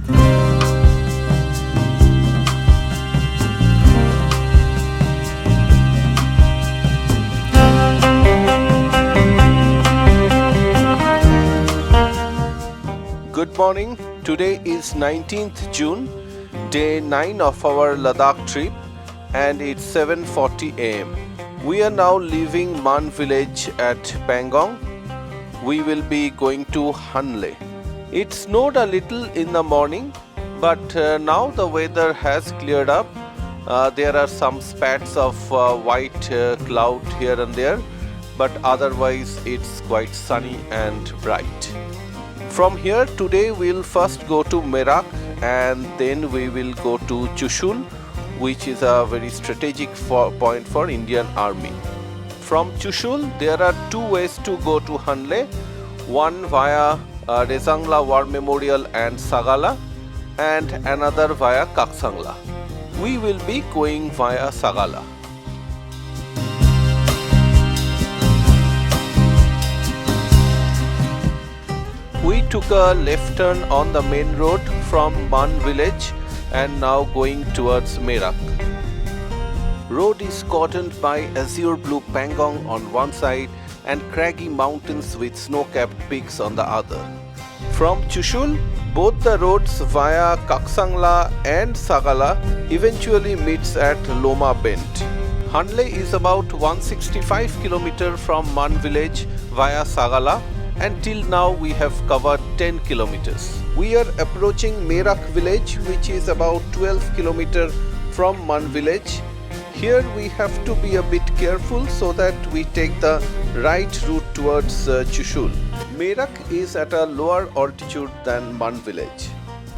Good morning. Today is 19th June, day 9 of our Ladakh trip, and it's 7:40 am. We are now leaving Mann village at Pangong. We will be going to Hanle. It snowed a little in the morning, but now the weather has cleared up. There are some spats of white cloud here and there, but otherwise it's quite sunny and bright. From here today we'll first go to Merak and then we will go to Chushul, which is a very strategic point for Indian Army. From Chushul there are two ways to go to Hanle, one via Rezang War Memorial and Tsaga, and another via Kaksangla. We will be going via Tsaga. We took a left turn on the main road from Mann village and now going towards Merak. Road is cordoned by azure blue Pangong on one side and craggy mountains with snow-capped peaks on the other. From Chushul, both the roads via Kaksangla and Tsaga eventually meets at Loma bend. Hanle is about 165 km from Mann village via Tsaga, and till now we have covered 10 kilometers. We are approaching Merak village, which is about 12 km from Mann village. Here we have to be a bit careful so that we take the right route towards Chushul. Merak is at a lower altitude than Mann village.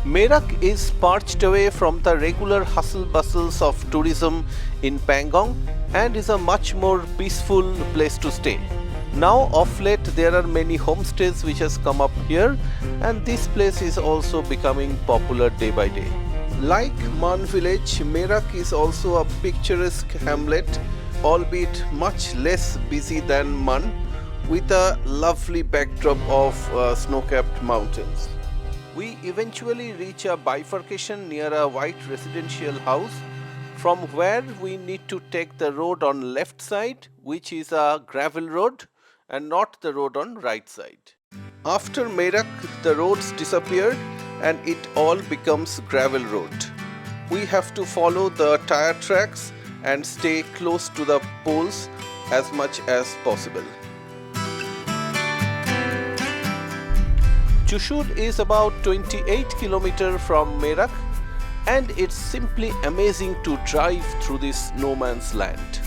Merak is perched away from the regular hustle bustles of tourism in Pangong and is a much more peaceful place to stay. Now of late there are many homestays which has come up here, and this place is also becoming popular day by day. Like Mann village, Merak is also a picturesque hamlet, albeit much less busy than Mann, with a lovely backdrop of snow-capped mountains. We eventually reach a bifurcation near a white residential house, from where we need to take the road on left side, which is a gravel road, and not the road on right side. After Merak, the roads disappeared and it all becomes gravel road. We have to follow the tire tracks and stay close to the poles as much as possible. Chushul is about 28 km from Merak, and it's simply amazing to drive through this no man's land.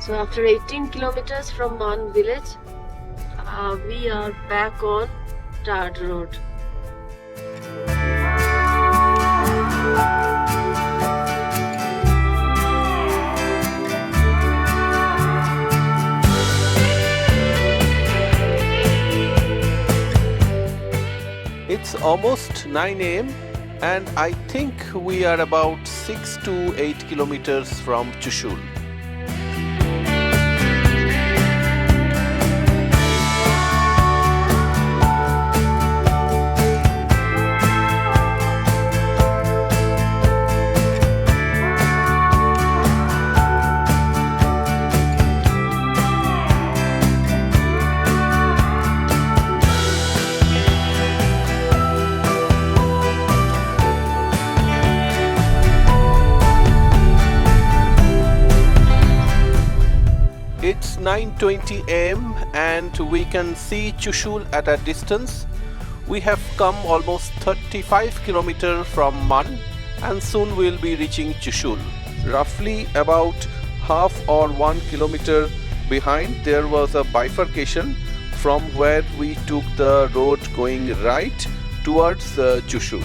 So after 18 kilometers from Mann village, we are back on tarred road. It's almost 9 am and I think we are about 6 to 8 kilometers from Chushul. It's 9:20 am and we can see Chushul at a distance. We have come almost 35 km from Mann and soon we'll be reaching Chushul. Roughly about half or 1 kilometer behind there was a bifurcation from where we took the road going right towards Chushul.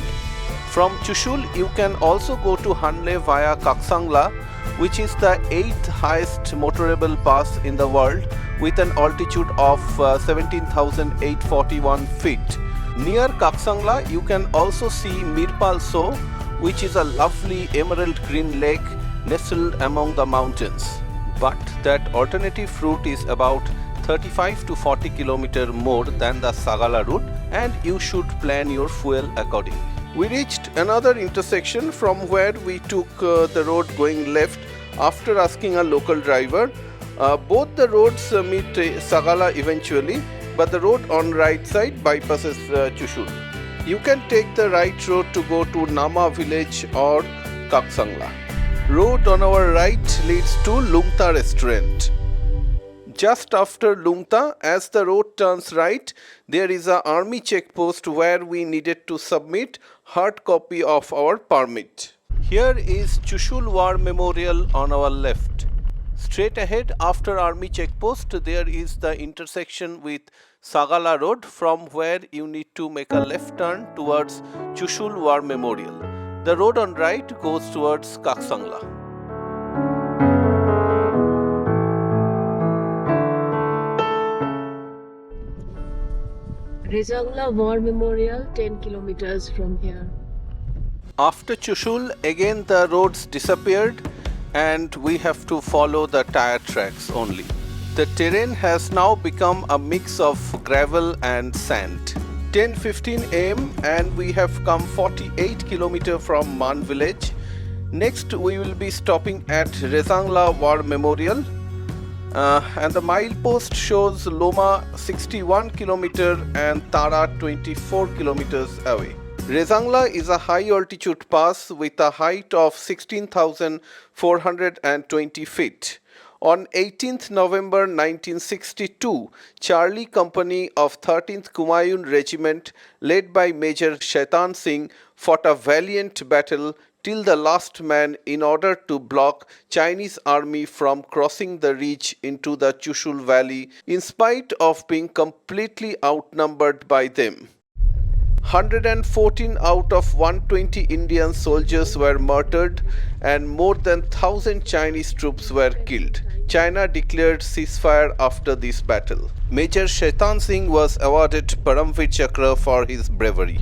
From Chushul you can also go to Hanle via Kaksangla, which is the 8th highest motorable pass in the world with an altitude of 17,841 feet. Near Kaksangla you can also see Mirpal, which is a lovely emerald green lake nestled among the mountains. but that alternative route is about 35 to 40 km more than the Sagala route, and you should plan your fuel accordingly. We reached another intersection from where we took the road going left after asking a local driver. Both the roads meet Sagala eventually, but the road on right side bypasses Chushul. You can take the right road to go to Nama village or Kaksangla. Road on our right leads to Lungta restaurant. Just after Lungta, as the road turns right, there is an army checkpost where we needed to submit hard copy of our permit. Here is Chushul War Memorial on our left. Straight ahead after army checkpost, there is the intersection with Sagala road, from where you need to make a left turn towards Chushul War Memorial. The road on right goes towards Kaksangla. Rezang War Memorial 10 kilometers from here. After Chushul, again the roads disappeared and we have to follow the tire tracks only. The terrain has now become a mix of gravel and sand. 10:15 am and we have come 48 km from Mann village. Next we will be stopping at Rezang War Memorial. And the milepost shows Loma 61 km and Tara 24 km away. Rezang is a high altitude pass with a height of 16,420 feet. On 18th November 1962, Charlie Company of 13th Kumaun Regiment, led by Major Shaitan Singh, fought a valiant battle till the last man in order to block Chinese army from crossing the ridge into the Chushul Valley in spite of being completely outnumbered by them. 114 out of 120 Indian soldiers were murdered and more than 1,000 Chinese troops were killed. China declared ceasefire after this battle. Major Shaitan Singh was awarded Paramvir Chakra for his bravery.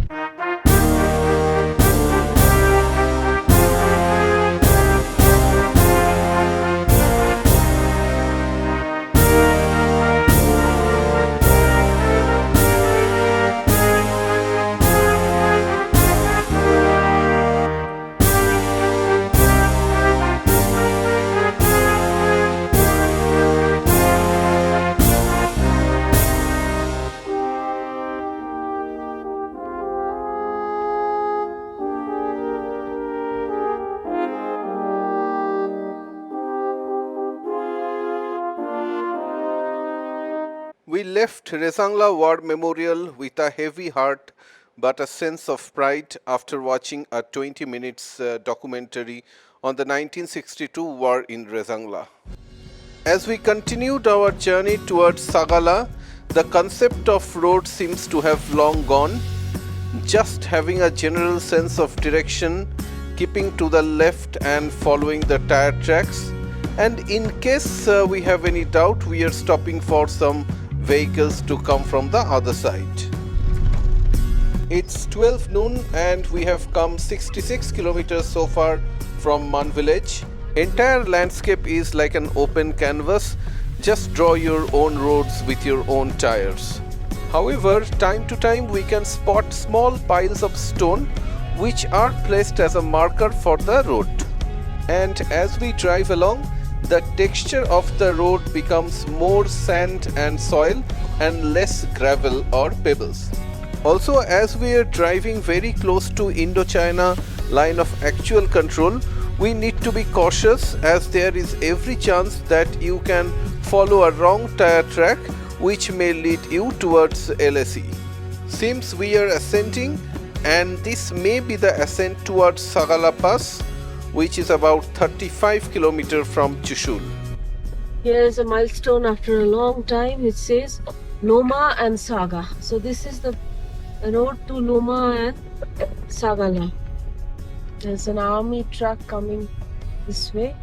We left Rezang War Memorial with a heavy heart but a sense of pride after watching a 20 minutes documentary on the 1962 war in Rezang. As we continued our journey towards Sagala, the concept of road seems to have long gone. Just having a general sense of direction, keeping to the left and following the tire tracks, and in case we have any doubt, we are stopping for some vehicles to come from the other side. It's 12 noon and we have come 66 kilometers so far from Mann village. Entire landscape is like an open canvas. Just draw your own roads with your own tires. However, time to time we can spot small piles of stone which are placed as a marker for the road. And as we drive along, the texture of the road becomes more sand and soil and less gravel or pebbles. Also, as we are driving very close to Indochina line of actual control, we need to be cautious as there is every chance that you can follow a wrong tire track which may lead you towards LSE. Seems we are ascending and this may be the ascent towards Sagala Pass, which is about 35 km from Chushul. Here is a milestone after a long time. It says Loma and Tsaga. So this is the road to Loma and Sagala. There's an army truck coming this way.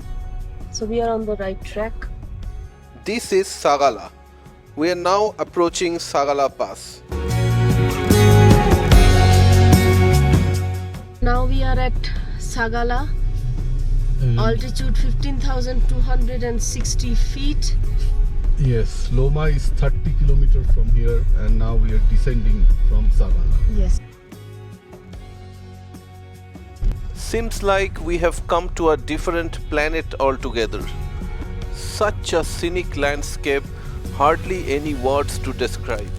So we are on the right track. This is Sagala. We are now approaching Sagala Pass. Now we are at Sagala. Altitude 15,260 feet. Yes, Loma is 30 kilometers from here, and now we are descending from Tsaga. Yes. Seems like we have come to a different planet altogether. Such a scenic landscape, hardly any words to describe.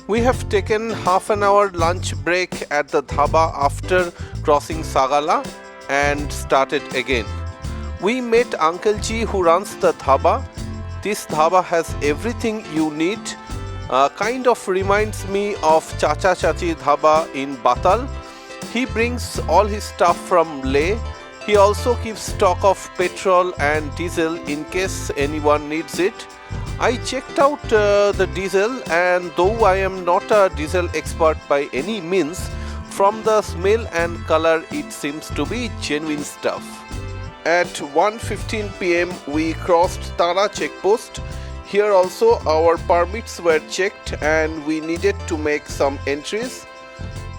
We have taken half an hour lunch break at the dhaba after crossing Sagala and started again. We met Uncle Ji who runs the dhaba. This dhaba has everything you need. Kind of reminds me of Chacha Chachi dhaba in Batal. He brings all his stuff from Leh. He also keeps stock of petrol and diesel in case anyone needs it. I checked out the diesel, and though I am not a diesel expert by any means, from the smell and color it seems to be genuine stuff. At 1:15 p.m. we crossed Tara checkpost. Here also our permits were checked and we needed to make some entries.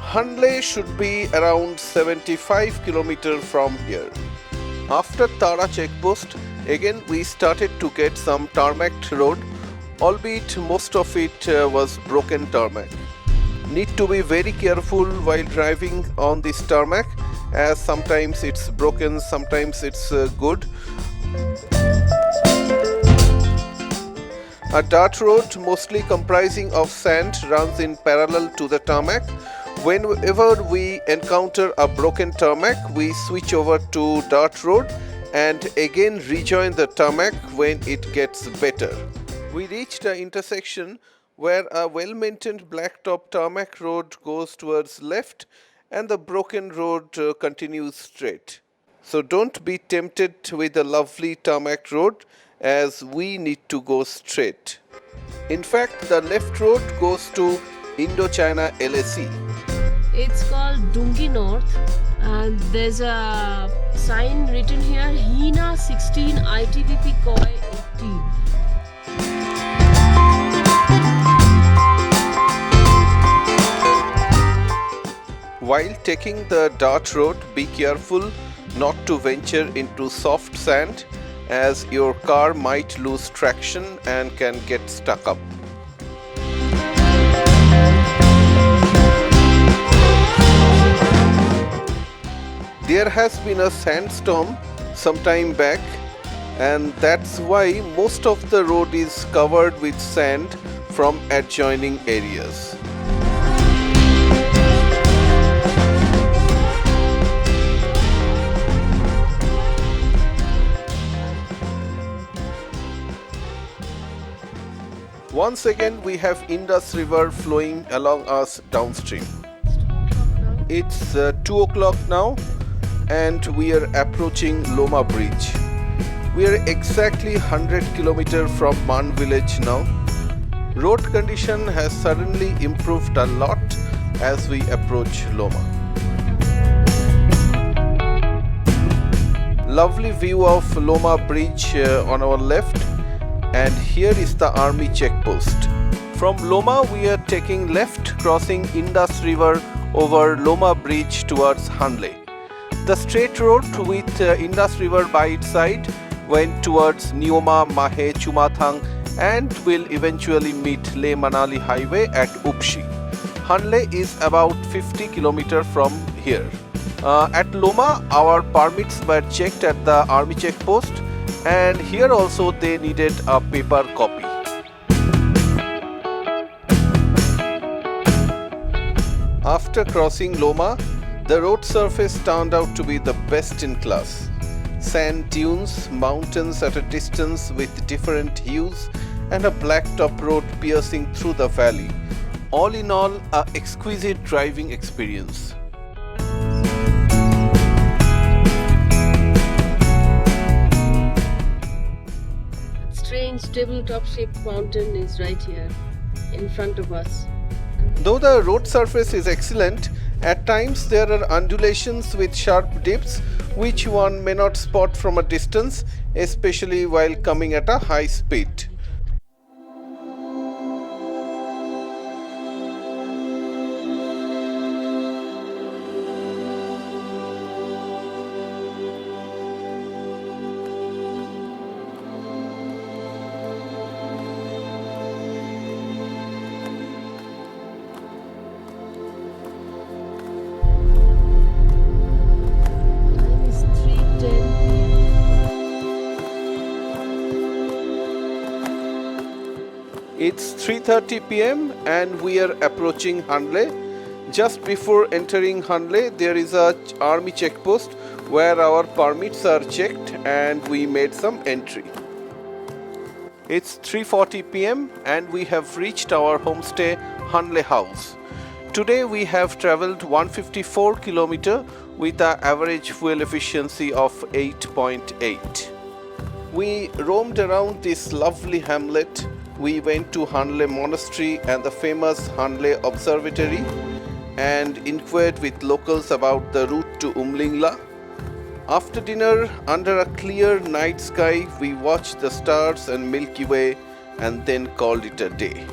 Hanle should be around 75 km from here. After Tara checkpost, again we started to get some tarmacked road, albeit most of it was broken tarmac. Need to be very careful while driving on this tarmac, as sometimes it's broken, sometimes it's good. A dirt road mostly comprising of sand runs in parallel to the tarmac. Whenever we encounter a broken tarmac, we switch over to dirt road and again rejoin the tarmac when it gets better. We reached an intersection where a well-maintained blacktop tarmac road goes towards left and the broken road continues straight. So don't be tempted with the lovely tarmac road, as we need to go straight. In fact, the left road goes to Indochina LAC. It's called Dungi North, and there's a sign written here, Hina 16 ITBP Koi 18. While taking the dirt road, be careful not to venture into soft sand, as your car might lose traction and can get stuck up. There has been a sandstorm some time back, and that's why most of the road is covered with sand from adjoining areas. Once again we have Indus River flowing along us downstream. It's 2 o'clock now and we are approaching Loma bridge. We are exactly 100 km from Mann village now. Road condition has suddenly improved a lot as we approach Loma. Lovely view of Loma bridge on our left, and here is the army checkpost. From Loma we are taking left, crossing Indus River over Loma bridge towards Hanle. The straight road with Indus River by its side went towards Neoma, Mahe, Chumathang and will eventually meet Leh Manali highway at Upshi. Hanle is about 50 km from here. At Loma our permits were checked at the army checkpost, and here also they needed a paper copy. After crossing Loma, the road surface turned out to be the best in class. Sand dunes, mountains at a distance with different hues, and a blacktop road piercing through the valley. All in all, an exquisite driving experience. Strange tabletop shaped mountain is right here in front of us. Though the road surface is excellent At times there are undulations with sharp dips which one may not spot from a distance, especially while coming at a high speed. Time is 3:10 It's 3:30 p.m. and we are approaching Hanle. Just before entering Hanle, there is a army checkpost where our permits are checked and we made some entry. It's 3:40 p.m. and we have reached our homestay Hanle house. Today we have traveled 154 km with an average fuel efficiency of 8.8. We roamed around this lovely hamlet. We went to Hanle Monastery and the famous Hanle Observatory and inquired with locals about the route to Umlingla. After dinner, under a clear night sky, we watched the stars and Milky Way and then called it a day.